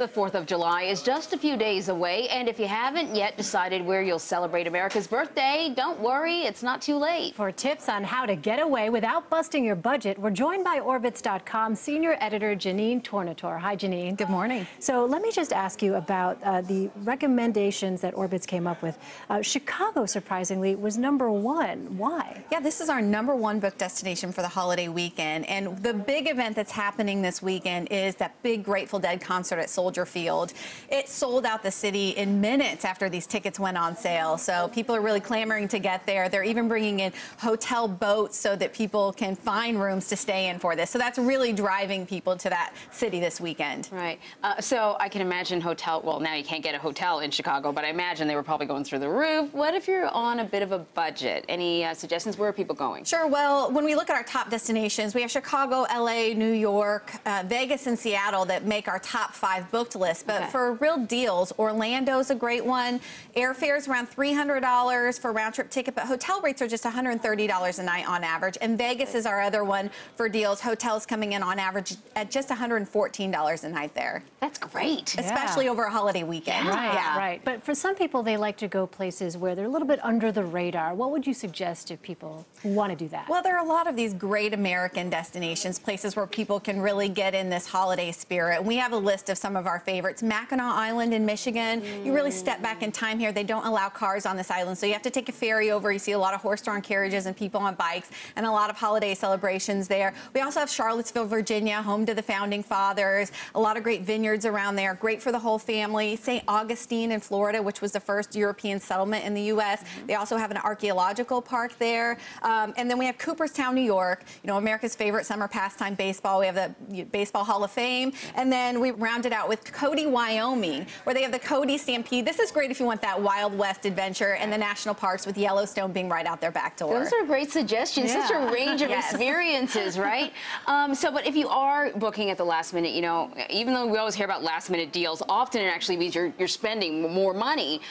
The 4th of July is just a few days away, and if you haven't yet decided where you'll celebrate America's birthday, don't worry, it's not too late. For tips on how to get away without busting your budget, we're joined by Orbitz.com senior editor Jeanenne Tornatore. Hi, Jeanenne. Good morning. So let me just ask you about the recommendations that Orbitz came up with. Chicago, surprisingly, was #1. Why? Yeah, this is our #1 book destination for the holiday weekend. And the big event that's happening this weekend is that big Grateful Dead concert at Soldier Field. It sold out the city in minutes after these tickets went on sale. So people are really clamoring to get there. They're even bringing in hotel boats so that people can find rooms to stay in for this. So that's really driving people to that city this weekend. Right. So I can imagine well, now you can't get a hotel in Chicago, but I imagine they were probably going through the roof. What if you're on a bit of a budget? Any suggestions? Where are people going? Sure. Well, when we look at our top destinations, we have Chicago, LA, New York, Vegas, and Seattle that make our top 5 booked list. But for real deals, Orlando's a great one. Airfare's around $300 for a round trip ticket, but hotel rates are just $130 a night on average. And Vegas is our other one for deals. Hotels coming in on average at just $114 a night there. That's great. Especially over a holiday weekend. Right. But for some people, they like to go places where they're a little bit under the radar. What would you suggest to people who want to do that? Well, there are a lot of these great American destinations, places where people can really get in this holiday spirit. And we have a list of some of our favorites. Mackinac Island in Michigan. You really step back in time here. They don't allow cars on this island, so you have to take a ferry over. You see a lot of horse-drawn carriages and people on bikes, and a lot of holiday celebrations there. We also have Charlottesville, Virginia, home to the Founding Fathers. A lot of great vineyards around there. Great for the whole family. St. Augustine in Florida, which was the first European settlement in the U.S. They also have an archaeological park there. And then we have Cooperstown, New York. You know, America's favorite summer pastime, baseball. We have the Baseball Hall of Fame. And then we round it out with Cody, Wyoming, where they have the Cody Stampede. This is great if you want that Wild West adventure, and the national parks with Yellowstone being right out their back door. Those are great suggestions. Such a range of experiences, right? But if you are booking at the last minute, you know, even though we always hear about last minute deals, often it actually means you're spending more money.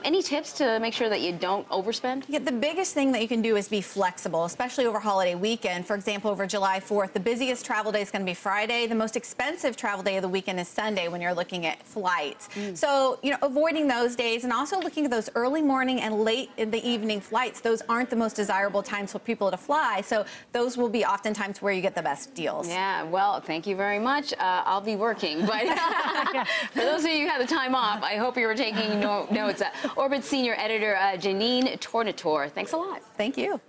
Any tips to make sure that you don't overspend? Yeah, the biggest thing that you can do is be flexible, especially over holiday weekend. For example, over July 4th, the busiest travel day is going to be Friday. The most expensive travel day of the weekend is Sunday when you're looking at flights. So, you know, avoiding those days and also looking at those early morning and late in the evening flights. Those aren't the most desirable times for people to fly. So those will be oftentimes where you get the best deals. Yeah, well, thank you very much. I'll be working, but for those of you who have the time off, I hope you were taking notes. Orbitz senior editor Jeanenne Tornatore, thanks a lot. Thank you.